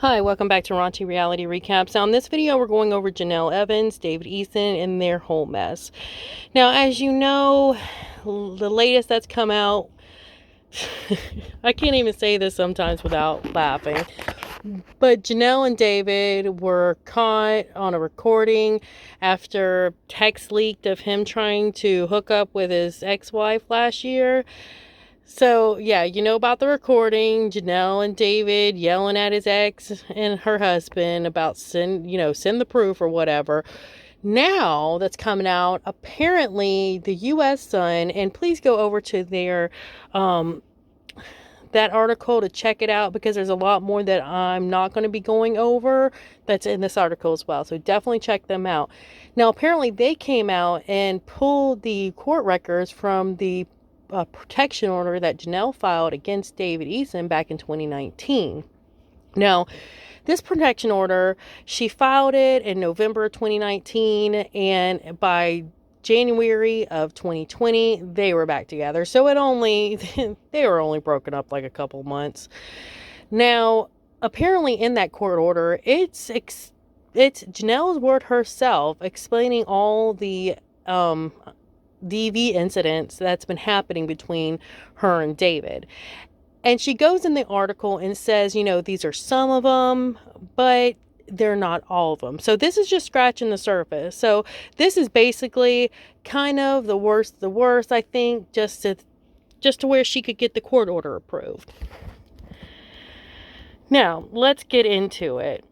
Hi, welcome back to Raunchy Reality Recaps. Now, in this video, we're going over Jenelle Evans, David Eason, and their whole mess. Now, as you know, the latest that's come out, I can't even say this sometimes without laughing, but Janelle and David were caught on a recording after text leaked of him trying to hook up with his ex-wife last year. So, yeah, you know about the recording, Janelle and David yelling at his ex and her husband about send the proof or whatever. Now that's coming out, apparently the U.S. Sun, and please go over to their, that article to check it out, because there's a lot more that I'm not going to be going over that's in this article as well. So definitely check them out. Now, apparently they came out and pulled the court records from the protection order that Janelle filed against David Eason back in 2019. Now, this protection order, she filed it in November 2019, and by January of 2020, they were back together. So they were only broken up like a couple months. Now, apparently in that court order, it's Janelle's word herself explaining all the DV incidents that's been happening between her and David. And she goes in the article and says, these are some of them, but they're not all of them. So this is just scratching the surface. So this is basically kind of the worst, I think, just to where she could get the court order approved. Now, let's get into it.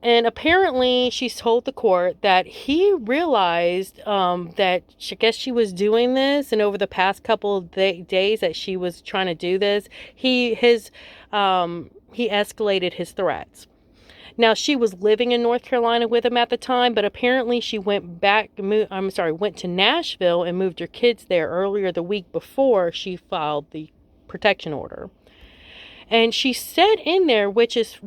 And apparently she told the court that he realized that she was doing this, and over the past couple of days that she was trying to do this, he escalated his threats. Now, she was living in North Carolina with him at the time, but apparently she went to Nashville and moved her kids there earlier the week before she filed the protection order. And she said in there, let's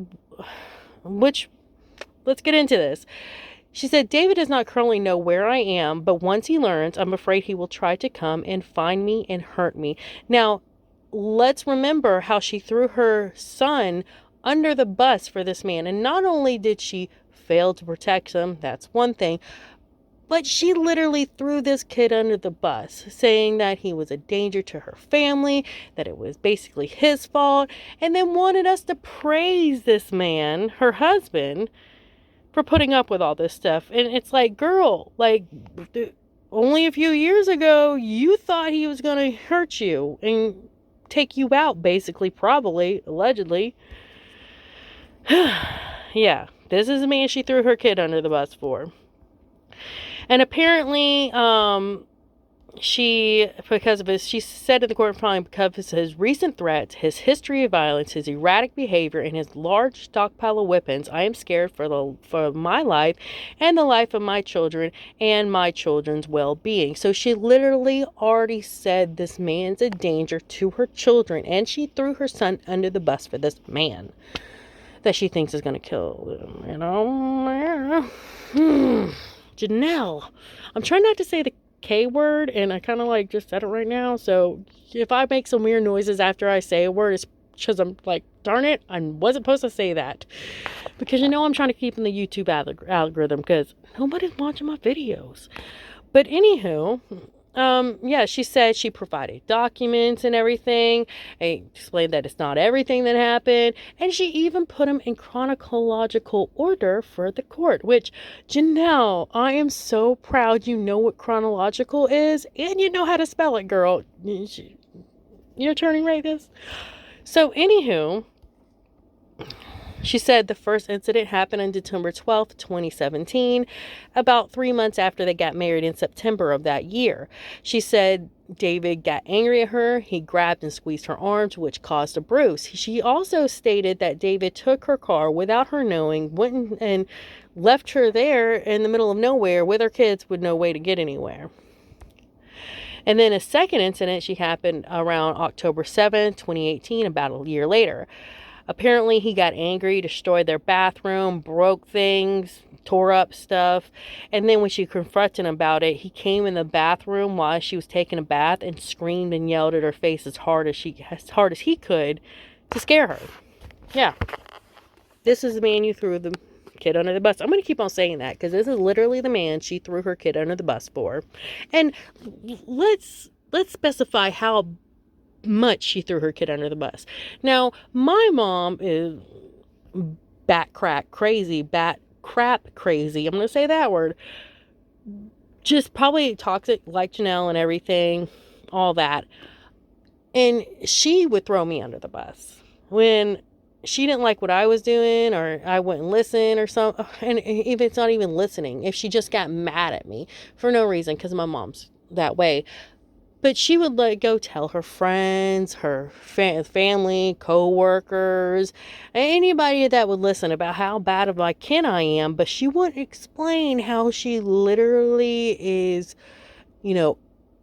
get into this. She said, David does not currently know where I am, but once he learns, I'm afraid he will try to come and find me and hurt me. Now, let's remember how she threw her son under the bus for this man. And not only did she fail to protect him, that's one thing, but she literally threw this kid under the bus, saying that he was a danger to her family, that it was basically his fault, and then wanted us to praise this man, her husband, for putting up with all this stuff. And it's like, girl, only a few years ago, you thought he was going to hurt you and take you out, basically, probably, allegedly. Yeah, this is the man she threw her kid under the bus for. And apparently, she said to the court, because of his recent threats, his history of violence, his erratic behavior, and his large stockpile of weapons, I am scared for my life and the life of my children and my children's well-being. So she literally already said this man's a danger to her children, and she threw her son under the bus for this man that she thinks is going to kill them, Janelle, I'm trying not to say the K word, and I kind of just said it right now, so if I make some weird noises after I say a word, it's because I'm like, darn it, I wasn't supposed to say that, because I'm trying to keep in the YouTube algorithm, because nobody's watching my videos. But anywho, she said she provided documents and everything. I explained that it's not everything that happened. And she even put them in chronological order for the court, which, Janelle, I am so proud you know what chronological is, and you know how to spell it, girl. You're turning right this. So, anywho, she said the first incident happened on December 12th, 2017, about 3 months after they got married in September of that year. She said David got angry at her. He grabbed and squeezed her arms, which caused a bruise. She also stated that David took her car without her knowing, went and left her there in the middle of nowhere with her kids with no way to get anywhere. And then a second incident, she happened around October 7th, 2018, about a year later. Apparently, he got angry, destroyed their bathroom, broke things, tore up stuff. And then when she confronted him about it, he came in the bathroom while she was taking a bath and screamed and yelled at her face as hard as he could to scare her. Yeah. this is the man you threw the kid under the bus. I'm going to keep on saying that because this is literally the man she threw her kid under the bus for. And let's specify how much she threw her kid under the bus. Now, my mom is bat crap crazy. I'm going to say that word. Just probably toxic like Janelle and everything, all that. And she would throw me under the bus when she didn't like what I was doing, or I wouldn't listen or something. And if it's not even listening, if she just got mad at me for no reason, because my mom's that way. But she would go tell her friends, her family, co-workers, anybody that would listen about how bad of a kid I am. But she wouldn't explain how she literally is,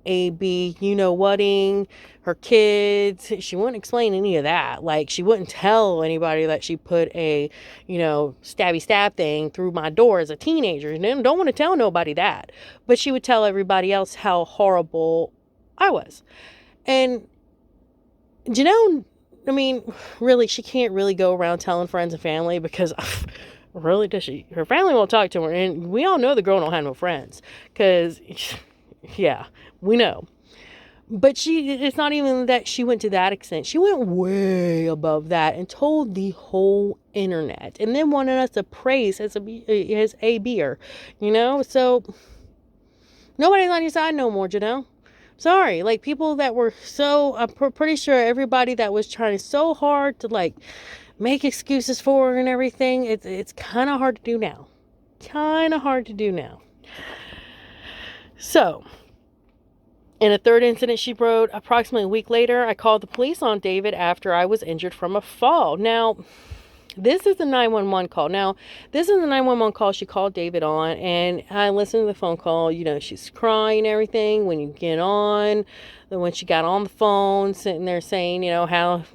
whating her kids. She wouldn't explain any of that. Like, she wouldn't tell anybody that she put a, stabby stab thing through my door as a teenager. And don't want to tell nobody that. But she would tell everybody else how horrible I was. And Janelle, really, she can't really go around telling friends and family because really does she? Her family won't talk to her. And we all know the girl don't have no friends because, yeah, we know. But it's not even that she went to that extent. She went way above that and told the whole internet and then wanted us to praise as a beer, So nobody's on your side no more, Janelle. Sorry, people that were I'm pretty sure everybody that was trying so hard to make excuses for her and everything, it's kind of hard to do now. So, in a third incident she wrote, approximately a week later, I called the police on David after I was injured from a fall. Now, this is the 911 call. Now, this is the 911 call she called David on, and I listened to the phone call. She's crying and everything when you get on. When she got on the phone, sitting there saying, how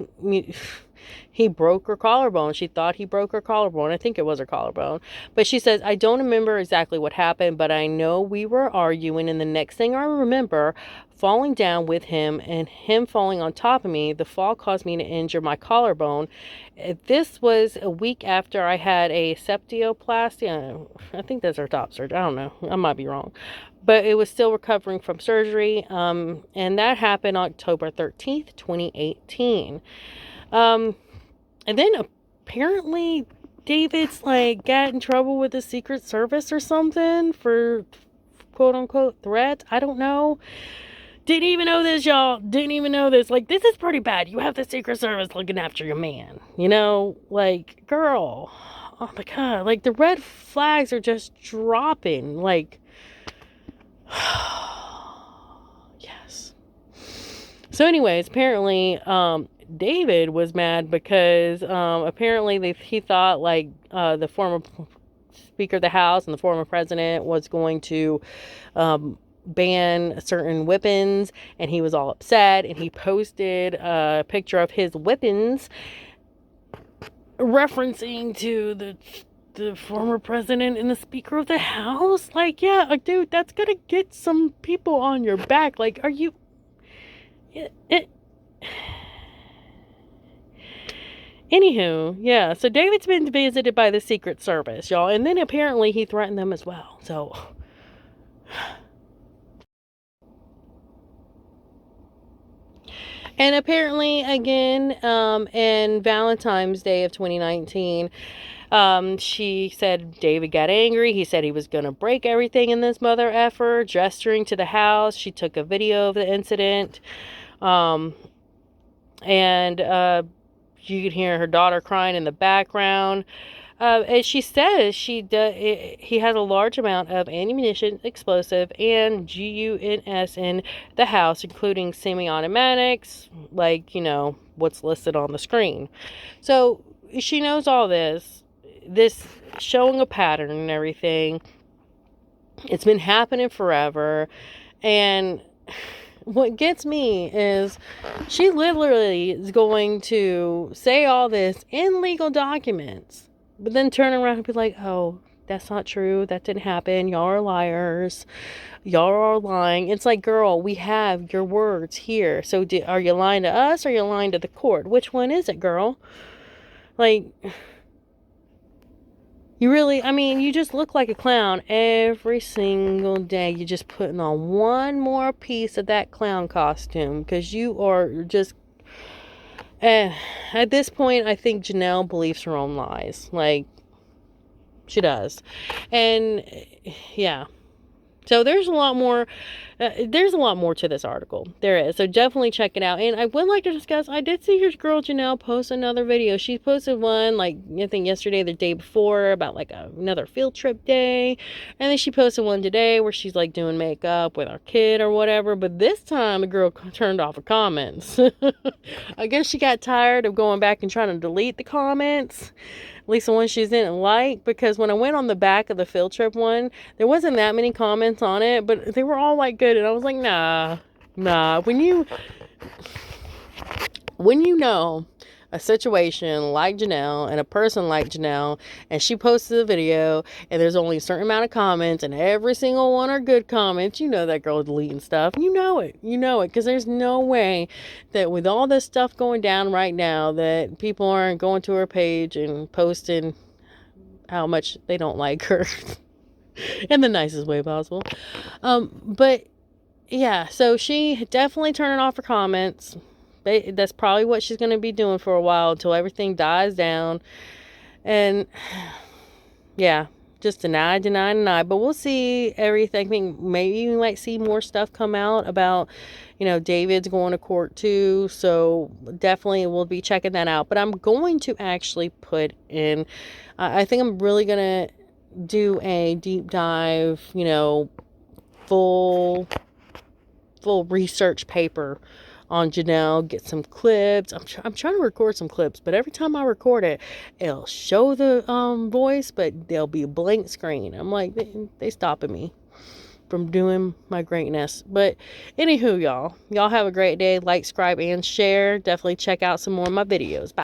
he broke her collarbone. She thought he broke her collarbone. I think it was her collarbone. But she says, I don't remember exactly what happened, but I know we were arguing, and the next thing I remember, falling down with him and him falling on top of me. The fall caused me to injure my collarbone. This was a week after I had a septoplasty. I think that's her top surgery. I don't know. I might be wrong. But it was still recovering from surgery. And that happened October 13th, 2018. And then apparently David's got in trouble with the Secret Service or something for quote unquote threats. I don't know. Didn't even know this, y'all. Didn't even know this. This is pretty bad. You have the Secret Service looking after your man. Girl. Oh my God. The red flags are just dropping. Yes. So anyways, apparently, David was mad because, apparently he thought, the former Speaker of the House and the former president was going to, ban certain weapons, and he was all upset, and he posted a picture of his weapons referencing to the former president and the Speaker of the House. Dude, that's gonna get some people on your back. Are you Anywho, yeah, so David's been visited by the Secret Service, y'all, and then apparently he threatened them as well. So and apparently, again, in Valentine's Day of 2019, she said David got angry. He said he was going to break everything in this mother effer, gesturing to the house. She took a video of the incident. And you could hear her daughter crying in the background. As she says, he has a large amount of ammunition, explosive, and guns in the house, including semi-automatics, what's listed on the screen. So she knows all this showing a pattern and everything. It's been happening forever. And what gets me is she literally is going to say all this in legal documents, but then turn around and be like, oh, that's not true. That didn't happen. Y'all are liars. Y'all are lying. It's girl, we have your words here. So are you lying to us or are you lying to the court? Which one is it, girl? You really, I mean, you just look like a clown every single day. You're just putting on one more piece of that clown costume because you are just. At this point, I think Janelle believes her own lies. Like, she does. And yeah. So there's a lot more. There's a lot more to this article. There is. So definitely check it out. And I would like to discuss. I did see your girl Janelle post another video. She posted one like I think yesterday, the day before, about like another field trip day, and then she posted one today where she's like doing makeup with our kid or whatever. But this time the girl turned off her comments. I guess she got tired of going back and trying to delete the comments. At least the one she didn't like, because when I went on the back of the field trip one, there wasn't that many comments on it, but they were all like good, and I was like, nah. When you know a situation like Janelle and a person like Janelle, and she posted a video and there's only a certain amount of comments and every single one are good comments, you know that girl deleting stuff. You know it, because there's no way that with all this stuff going down right now that people aren't going to her page and posting how much they don't like her in the nicest way possible. But yeah, so she definitely turning off her comments. That's probably what she's going to be doing for a while until everything dies down. And yeah, just deny. But we'll see everything. I think maybe we might see more stuff come out about, David's going to court too. So definitely we'll be checking that out. But I'm going to actually put in, I think I'm really going to do a deep dive, full research paper on Janelle, get some clips. I'm trying to record some clips, but every time I record it, it'll show the voice, but there'll be a blank screen. I'm like, they stopping me from doing my greatness. But anywho, y'all have a great day. Like, subscribe, and share. Definitely check out some more of my videos. Bye.